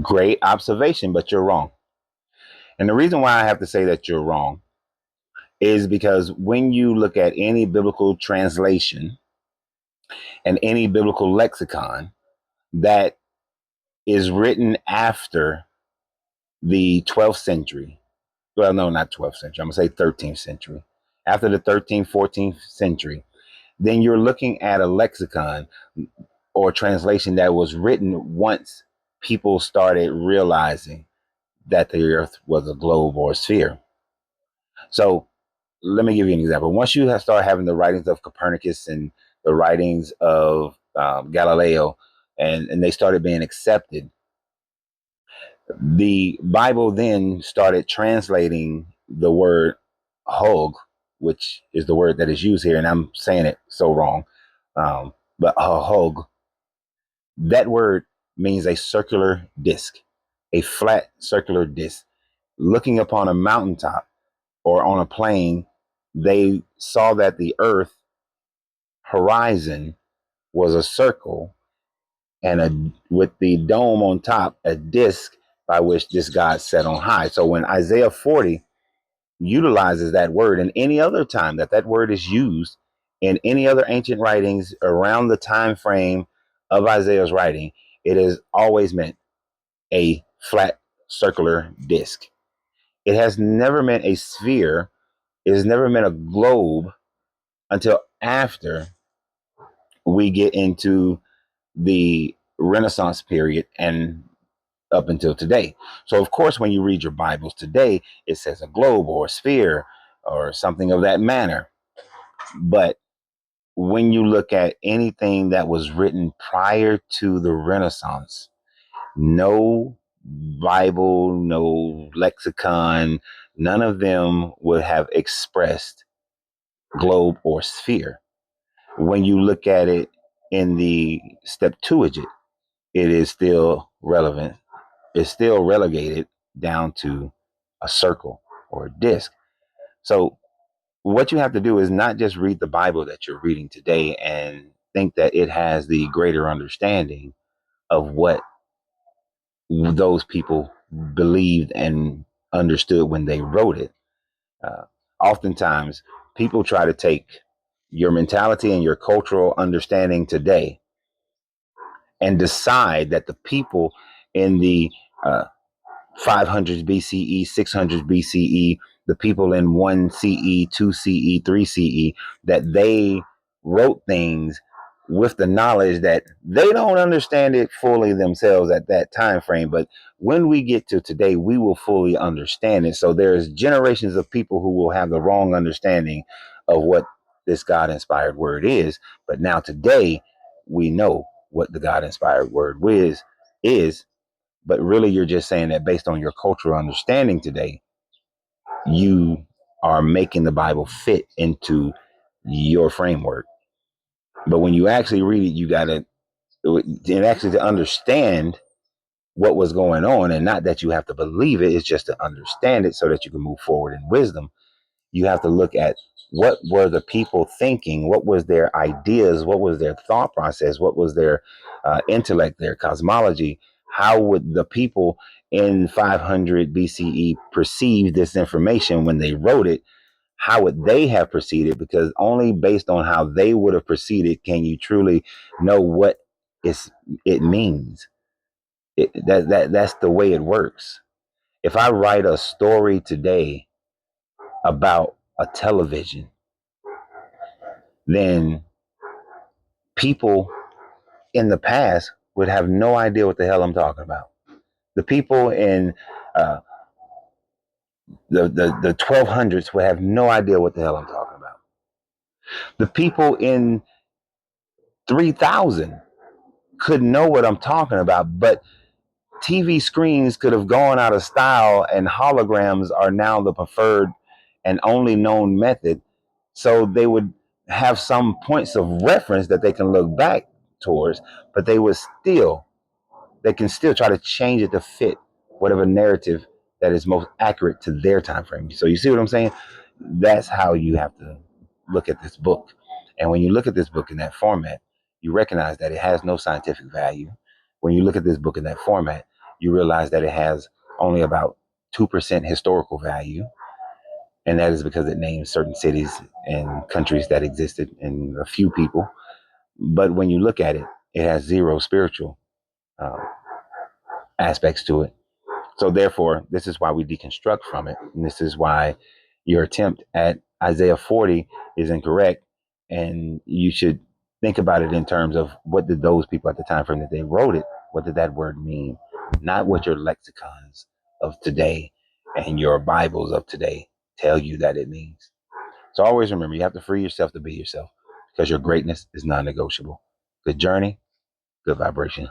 Great observation, but you're wrong. And the reason why I have to say that you're wrong is because when you look at any biblical translation and any biblical lexicon that is written after the 12th century, well, no, not 12th century, I'm going to say 13th century, after the 13th, 14th century, then you're looking at a lexicon or translation that was written once people started realizing that the earth was a globe or a sphere. So let me give you an example. Once you have started having the writings of Copernicus and the writings of Galileo, and they started being accepted, the Bible then started translating the word hog, which is the word that is used here, and I'm saying it so wrong, but hog, that word means a circular disc, a flat circular disc. Looking upon a mountaintop or on a plain, they saw that the earth horizon was a circle and with the dome on top, a disc by which this God sat on high. So when Isaiah 40 utilizes that word, and any other time that that word is used in any other ancient writings around the time frame of Isaiah's writing, it has always meant a flat circular disc. It has never meant a sphere. It has never meant a globe until after we get into the Renaissance period and up until today. So, of course, when you read your Bibles today, it says a globe or a sphere or something of that manner. But when you look at anything that was written prior to the Renaissance, no Bible, no lexicon, none of them would have expressed globe or sphere. When you look at it in the Septuagint, it is still relevant. It's still relegated down to a circle or a disc. So what you have to do is not just read the Bible that you're reading today and think that it has the greater understanding of what those people believed and understood when they wrote it. Uh, Oftentimes, people try to take your mentality and your cultural understanding today and decide that the people in the 500s BCE, 600s BCE, the people in 1 CE, 2 CE, 3 CE, that they wrote things with the knowledge that they don't understand it fully themselves at that time frame. But when we get to today, we will fully understand it. So there's generations of people who will have the wrong understanding of what this God inspired word is. But now today, we know what the God inspired word is, but really you're just saying that based on your cultural understanding today, you are making the Bible fit into your framework. But when you actually read it, you got to, and actually to understand what was going on, and not that you have to believe it, it's just to understand it so that you can move forward in wisdom. You have to look at what were the people thinking, what was their ideas, what was their thought process, what was their intellect, their cosmology. How would the people in 500 BCE perceive this information when they wrote it? How would they have proceeded? Because only based on how they would have proceeded can you truly know what it means. That's the way it works. If I write a story today about a television, then people in the past would have no idea what the hell I'm talking about. The people in uh, the 1200s would have no idea what the hell I'm talking about. The people in 3000 could know what I'm talking about, but TV screens could have gone out of style and holograms are now the preferred and only known method. So they would have some points of reference that they can look back towards, but they can still try to change it to fit whatever narrative that is most accurate to their time frame. So you see what I'm saying? That's how you have to look at this book. And when you look at this book in that format, you recognize that it has no scientific value. When you look at this book in that format, you realize that it has only about 2% historical value. And that is because it names certain cities and countries that existed and a few people. But when you look at it, it has zero spiritual uh, aspects to it. So therefore, this is why we deconstruct from it. And this is why your attempt at Isaiah 40 is incorrect. And you should think about it in terms of what did those people at the time frame that they wrote it, what did that word mean? Not what your lexicons of today and your Bibles of today tell you that it means. So always remember, you have to free yourself to be yourself because your greatness is non-negotiable. Good journey, good vibration.